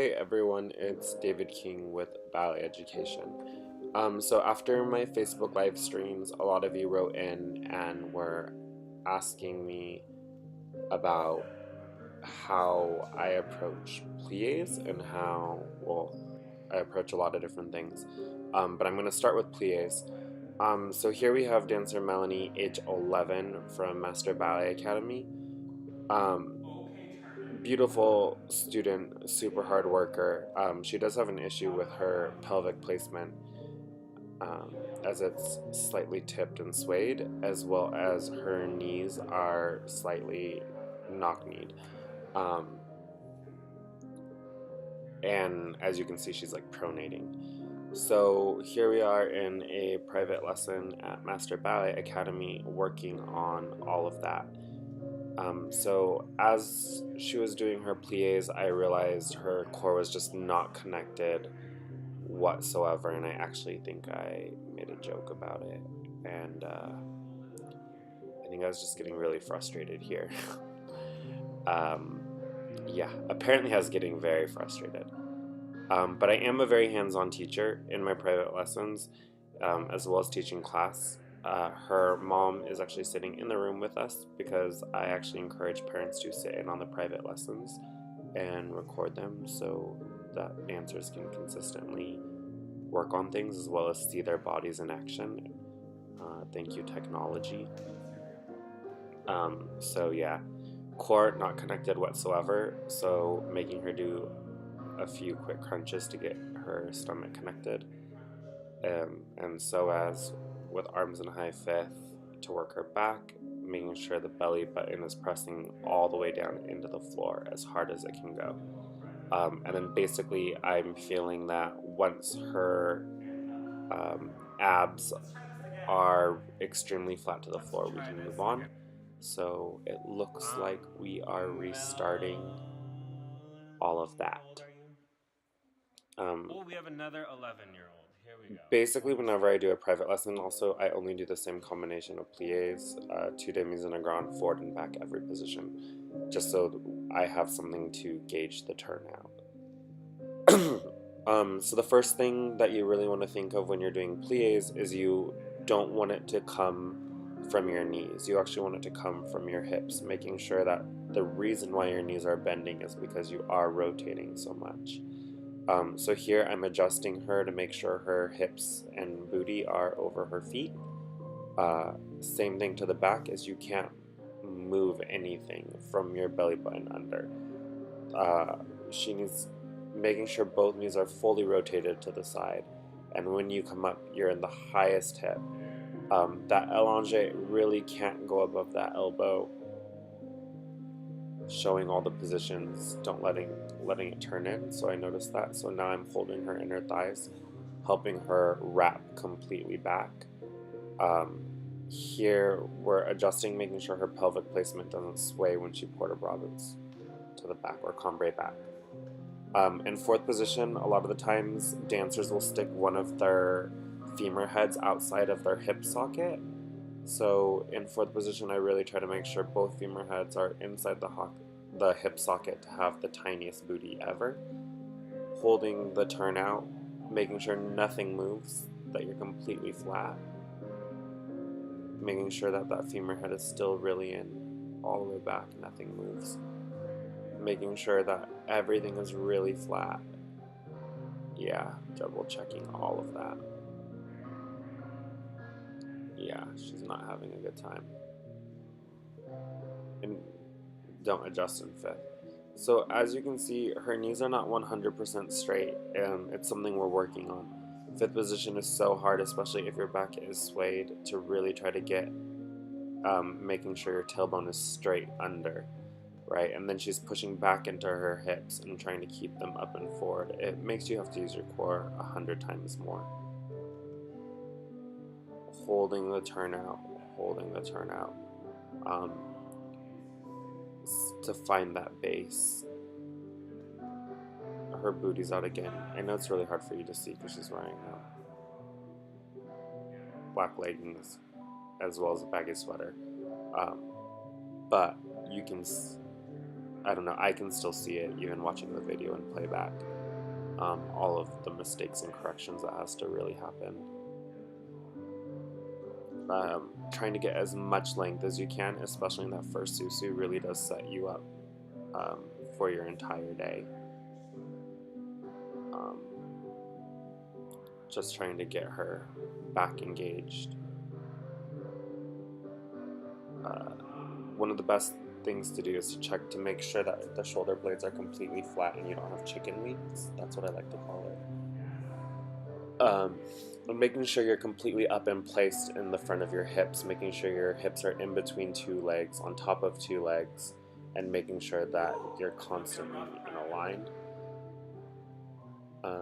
Hey everyone, it's David King with Ballet Education. So after my Facebook live streams, a lot of you wrote in and were asking me about how I approach pliés and how, well, I approach a lot of different things. But I'm going to start with pliés. So here we have dancer Melanie, age 11, from Master Ballet Academy. Um, Beautiful student, super hard worker. She does have an issue with her pelvic placement, as it's slightly tipped and swayed, as well as her knees are slightly knock-kneed. Um, and as you can see, she's like pronating. So here we are in a private lesson at Master Ballet Academy working on all of that. So as she was doing her pliés, I realized her core was just not connected whatsoever, and I actually think I made a joke about it, and I think I was just getting really frustrated here. um, yeah, apparently I was getting very frustrated. But I am a very hands-on teacher in my private lessons, as well as teaching class. Her mom is actually sitting in the room with us because I actually encourage parents to sit in on the private lessons and record them so that dancers can consistently work on things as well as see their bodies in action. Thank you, technology. So yeah, core not connected whatsoever, so making her do a few quick crunches to get her stomach connected. And so as with arms in high fifth to work her back, making sure the belly button is pressing all the way down into the floor as hard as it can go. And then basically I'm feeling that once her abs are extremely flat to the floor, we can move on. So it looks like we are restarting all of that. Oh, we have another 11-year-old. Here we go. Basically, whenever I do a private lesson, also, I only do the same combination of pliés, two demi and a grand, forward and back every position, just so I have something to gauge the turnout. So the first thing that you really want to think of when you're doing pliés is you don't want it to come from your knees. You actually want it to come from your hips, making sure that the reason why your knees are bending is because you are rotating so much. So here I'm adjusting her to make sure her hips and booty are over her feet. Same thing to the back, as you can't move anything from your belly button under. She needs making sure both knees are fully rotated to the side, and when you come up, you're in the highest hip. That allonge really can't go above that elbow, showing all the positions, don't letting it turn in. So I noticed that. So now I'm holding her inner thighs, helping her wrap completely back. Here we're adjusting, making sure her pelvic placement doesn't sway when she port a bras to the back or cambray back. In fourth position, a lot of the times dancers will stick one of their femur heads outside of their hip socket. So in fourth position, I really try to make sure both femur heads are inside the hip socket to have the tiniest booty ever. Holding the turnout, making sure nothing moves, that you're completely flat. Making sure that that femur head is still really in, all the way back, nothing moves. Making sure that everything is really flat. Yeah, double checking all of that. Yeah, she's not having a good time. And don't adjust in fifth. So as you can see, her knees are not 100% straight, and it's something we're working on. Fifth position is so hard, especially if your back is swayed, to really try to get making sure your tailbone is straight under, right? And then she's pushing back into her hips and trying to keep them up and forward. It makes you have to use your core 100 times more. Holding the turnout, holding the turnout. Um, to find that base. Her booty's out again. I know it's really hard for you to see because she's wearing black leggings as well as a baggy sweater. Um, but you can I don't know, I can still see it even watching the video and playback. All of the mistakes and corrections that has to really happen. Trying to get as much length as you can, especially in that first susu, really does set you up um, for your entire day. Um, just trying to get her back engaged. Uh, One of the best things to do is to check to make sure that the shoulder blades are completely flat and you don't have chicken wings. That's what I like to call it. Making sure you're completely up and placed in the front of your hips, making sure your hips are in between two legs, on top of two legs, and making sure that you're constantly in a line. I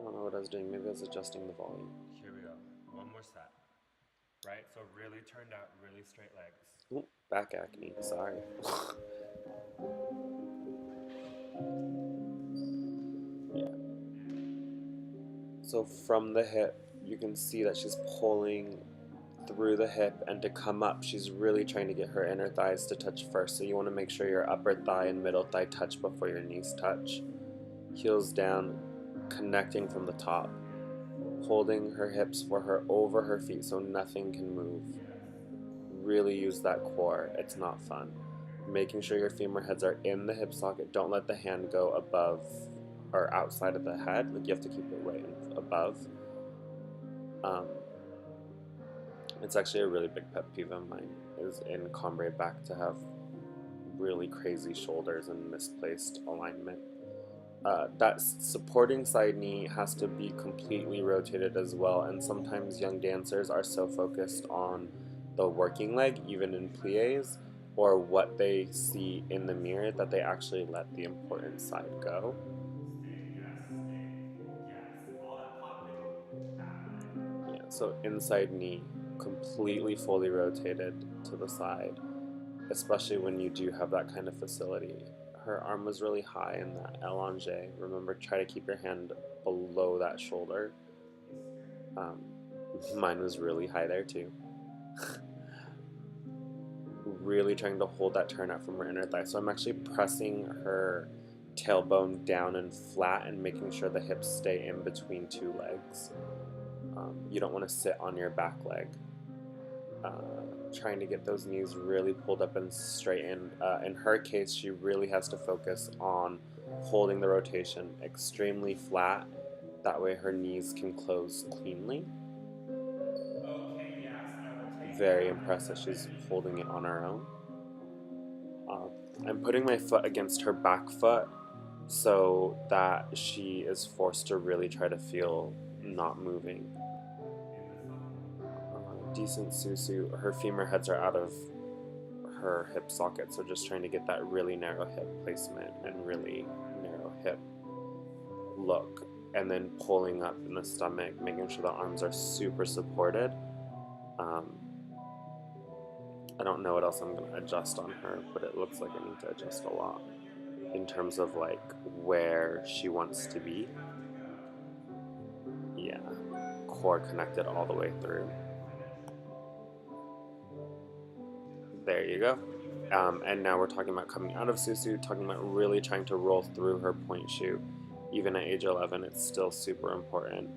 don't know what I was doing. Maybe I was adjusting the volume. Here we go. One more set. Right? So really turned out, really straight legs. Ooh, back acne. Sorry. Yeah. So from the hip, you can see that she's pulling through the hip, and to come up, she's really trying to get her inner thighs to touch first. So you want to make sure your upper thigh and middle thigh touch before your knees touch. Heels down, connecting from the top, holding her hips for her over her feet so nothing can move. Really use that core. It's not fun. Making sure your femur heads are in the hip socket. Don't let the hand go above or outside of the head. Like, you have to keep it right above. It's actually a really big pet peeve of mine, is in combre back to have really crazy shoulders and misplaced alignment. That supporting side knee has to be completely rotated as well, and sometimes young dancers are so focused on the working leg, even in pliés, or what they see in the mirror, that they actually let the important side go. Yeah, so inside knee, completely fully rotated to the side, especially when you do have that kind of facility. Her arm was really high in that allongé. Remember, try to keep your hand below that shoulder. Um, Mine was really high there too. Really trying to hold that turnout from her inner thigh. So I'm actually pressing her tailbone down and flat and making sure the hips stay in between two legs. You don't want to sit on your back leg. Trying to get those knees really pulled up and straightened. In her case, she really has to focus on holding the rotation extremely flat. That way her knees can close cleanly. Okay, yes, I will take Very that. impressed that she's holding it on her own. I'm putting my foot against her back foot so that she is forced to really try to feel not moving. Decent susu. Her femur heads are out of her hip socket, so just trying to get that really narrow hip placement and really narrow hip look, and then pulling up in the stomach, making sure the arms are super supported. I don't know what else I'm going to adjust on her, but it looks like I need to adjust a lot in terms of like where she wants to be. Yeah, core connected all the way through. There you go. And now we're talking about coming out of susu, talking about really trying to roll through her point shoot. Even at age 11, it's still super important.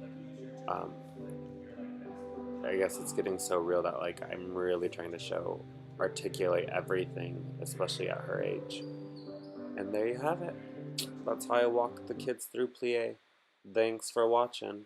Um, I guess it's getting so real that like I'm really trying to articulate everything, especially at her age. And there you have it. That's how I walk the kids through plie. Thanks for watching.